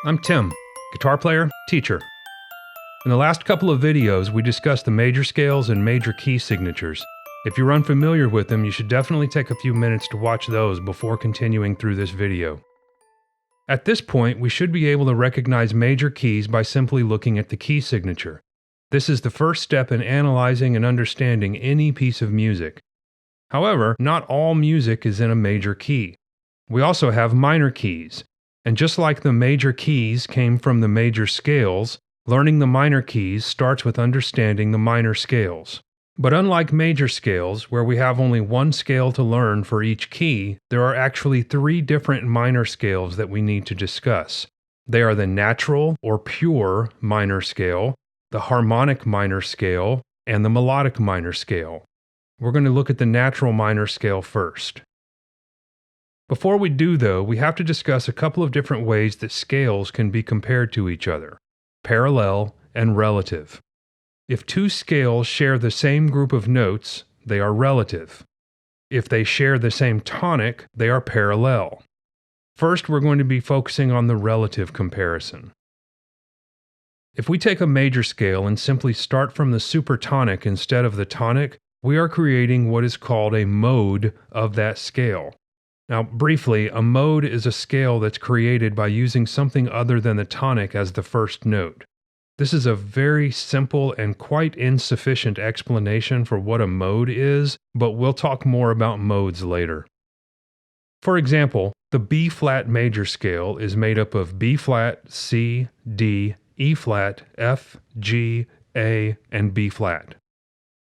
I'm Tim, guitar player, teacher. In the last couple of videos, we discussed the major scales and major key signatures. If you're unfamiliar with them, you should definitely take a few minutes to watch those before continuing through this video. At this point, we should be able to recognize major keys by simply looking at the key signature. This is the first step in analyzing and understanding any piece of music. However, not all music is in a major key. We also have minor keys. And just like the major keys came from the major scales, learning the minor keys starts with understanding the minor scales. But unlike major scales, where we have only one scale to learn for each key, there are actually three different minor scales that we need to discuss. They are the natural or pure minor scale, the harmonic minor scale, and the melodic minor scale. We're going to look at the natural minor scale first. Before we do, though, we have to discuss a couple of different ways that scales can be compared to each other: parallel and relative. If two scales share the same group of notes, they are relative. If they share the same tonic, they are parallel. First, we're going to be focusing on the relative comparison. If we take a major scale and simply start from the supertonic instead of the tonic, we are creating what is called a mode of that scale. Now, briefly, a mode is a scale that's created by using something other than the tonic as the first note. This is a very simple and quite insufficient explanation for what a mode is, but we'll talk more about modes later. For example, the B-flat major scale is made up of B-flat, C, D, E-flat, F, G, A, and B-flat.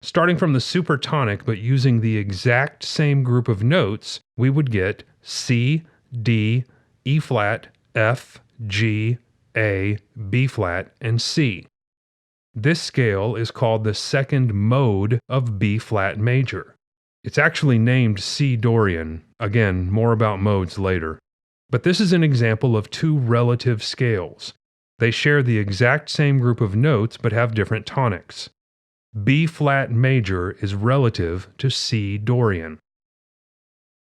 Starting from the supertonic but using the exact same group of notes, we would get C, D, E-flat, F, G, A, B-flat, and C. This scale is called the second mode of B-flat major. It's actually named C Dorian. Again, more about modes later. But this is an example of two relative scales. They share the exact same group of notes but have different tonics. B-flat major is relative to C Dorian.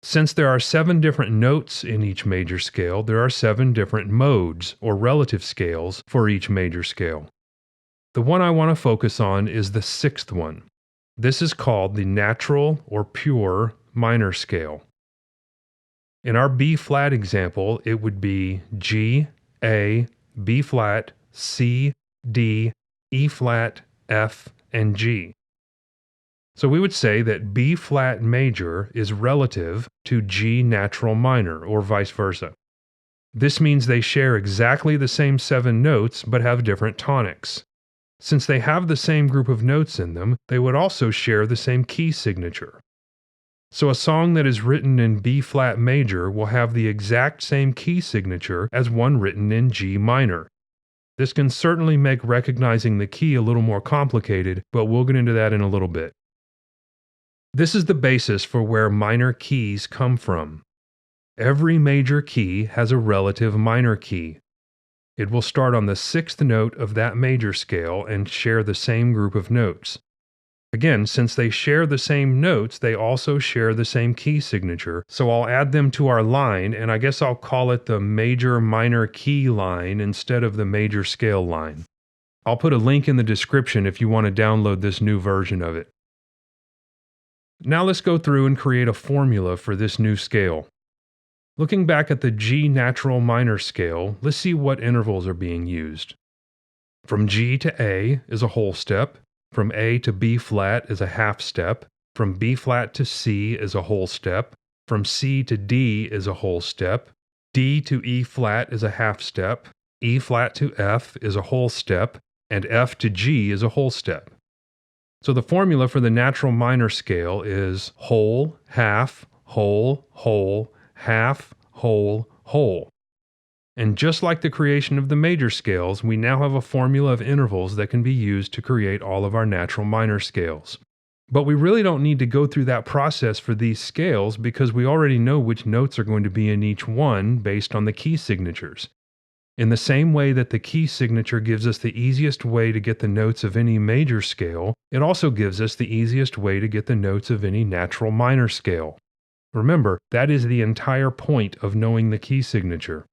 Since there are 7 different notes in each major scale, there are 7 different modes, or relative scales, for each major scale. The one I want to focus on is the 6th one. This is called the natural or pure minor scale. In our B-flat example, it would be G, A, B-flat, C, D, E-flat, F, and G. So we would say that B-flat major is relative to G natural minor, or vice versa. This means they share exactly the same 7 notes but have different tonics. Since they have the same group of notes in them, they would also share the same key signature. So a song that is written in B-flat major will have the exact same key signature as one written in G minor. This can certainly make recognizing the key a little more complicated, but we'll get into that in a little bit. This is the basis for where minor keys come from. Every major key has a relative minor key. It will start on the 6th note of that major scale and share the same group of notes. Again, since they share the same notes, they also share the same key signature, so I'll add them to our line, and I guess I'll call it the major-minor key line instead of the major scale line. I'll put a link in the description if you want to download this new version of it. Now let's go through and create a formula for this new scale. Looking back at the G natural minor scale, let's see what intervals are being used. From G to A is a whole step. From A to B-flat is a half step. From B-flat to C is a whole step. From C to D is a whole step. D to E-flat is a half step. E-flat to F is a whole step. And F to G is a whole step. So the formula for the natural minor scale is whole, half, whole, whole, half, whole, whole. And just like the creation of the major scales, we now have a formula of intervals that can be used to create all of our natural minor scales. But we really don't need to go through that process for these scales because we already know which notes are going to be in each one based on the key signatures. In the same way that the key signature gives us the easiest way to get the notes of any major scale, it also gives us the easiest way to get the notes of any natural minor scale. Remember, that is the entire point of knowing the key signature.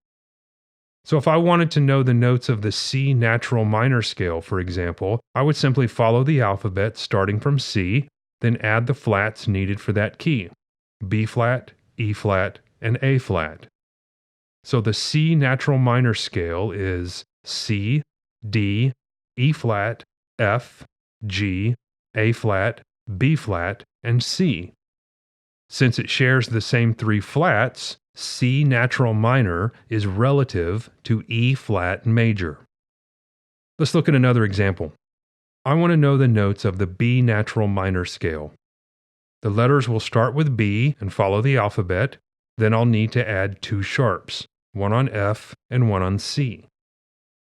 So if I wanted to know the notes of the C natural minor scale, for example, I would simply follow the alphabet starting from C, then add the flats needed for that key: B flat, E flat, and A flat. So the C natural minor scale is C, D, E flat, F, G, A flat, B flat, and C. Since it shares the same three flats, C natural minor is relative to E flat major. Let's look at another example. I want to know the notes of the B natural minor scale. The letters will start with B and follow the alphabet. Then I'll need to add two sharps, one on F and one on C.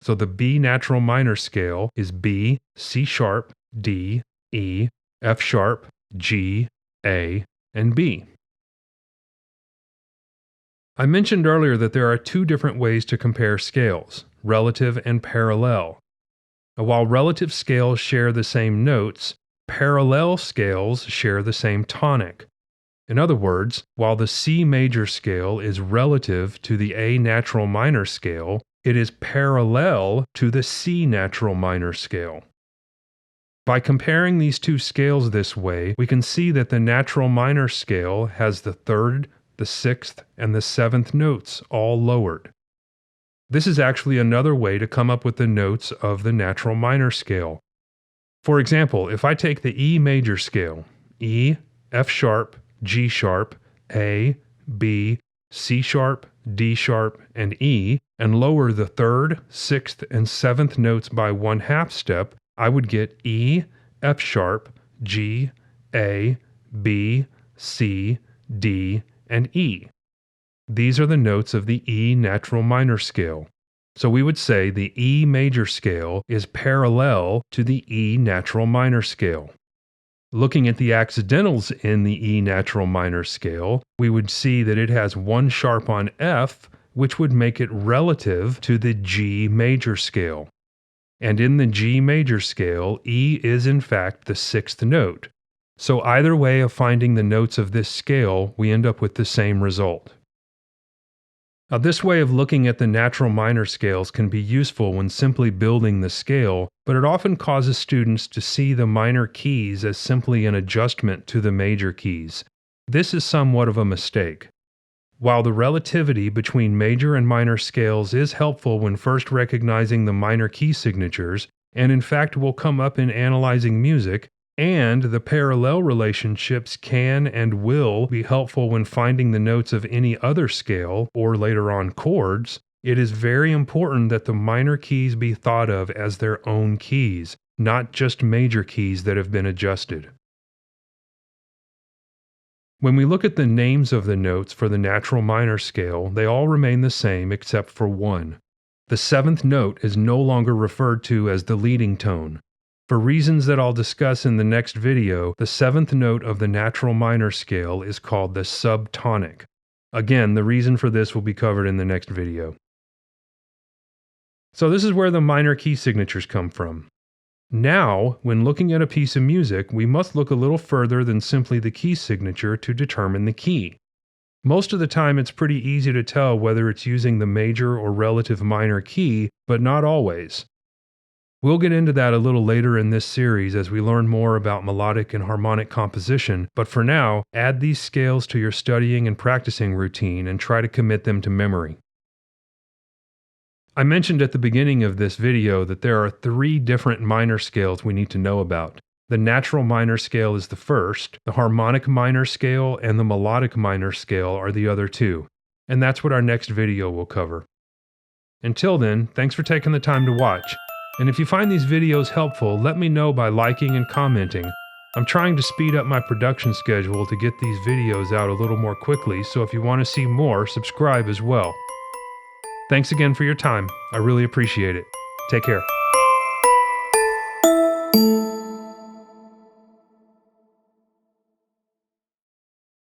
So the B natural minor scale is B, C sharp, D, E, F sharp, G, A, and B. I mentioned earlier that there are two different ways to compare scales, relative and parallel. While relative scales share the same notes, parallel scales share the same tonic. In other words, while the C major scale is relative to the A natural minor scale, it is parallel to the C natural minor scale. By comparing these two scales this way, we can see that the natural minor scale has the third, the sixth, and the seventh notes all lowered. This is actually another way to come up with the notes of the natural minor scale. For example, if I take the E major scale, E, F sharp, G sharp, A, B, C sharp, D sharp, and E, and lower the third, sixth, and seventh notes by 1/2 step, I would get E, F sharp, G, A, B, C, D, and E. These are the notes of the E natural minor scale. So we would say the E major scale is parallel to the E natural minor scale. Looking at the accidentals in the E natural minor scale, we would see that it has one sharp on F, which would make it relative to the G major scale. And in the G major scale, E is in fact the sixth note. So either way of finding the notes of this scale, we end up with the same result. Now, this way of looking at the natural minor scales can be useful when simply building the scale, but it often causes students to see the minor keys as simply an adjustment to the major keys. This is somewhat of a mistake. While the relativity between major and minor scales is helpful when first recognizing the minor key signatures, and in fact will come up in analyzing music, and the parallel relationships can and will be helpful when finding the notes of any other scale, or later on chords, it is very important that the minor keys be thought of as their own keys, not just major keys that have been adjusted. When we look at the names of the notes for the natural minor scale, they all remain the same except for one. The seventh note is no longer referred to as the leading tone. For reasons that I'll discuss in the next video, the seventh note of the natural minor scale is called the subtonic. Again, the reason for this will be covered in the next video. So this is where the minor key signatures come from. Now, when looking at a piece of music, we must look a little further than simply the key signature to determine the key. Most of the time it's pretty easy to tell whether it's using the major or relative minor key, but not always. We'll get into that a little later in this series as we learn more about melodic and harmonic composition, but for now, add these scales to your studying and practicing routine and try to commit them to memory. I mentioned at the beginning of this video that there are 3 different minor scales we need to know about. The natural minor scale is the first, the harmonic minor scale and the melodic minor scale are the other 2, and that's what our next video will cover. Until then, thanks for taking the time to watch. And if you find these videos helpful, let me know by liking and commenting. I'm trying to speed up my production schedule to get these videos out a little more quickly, so if you want to see more, subscribe as well. Thanks again for your time. I really appreciate it. Take care.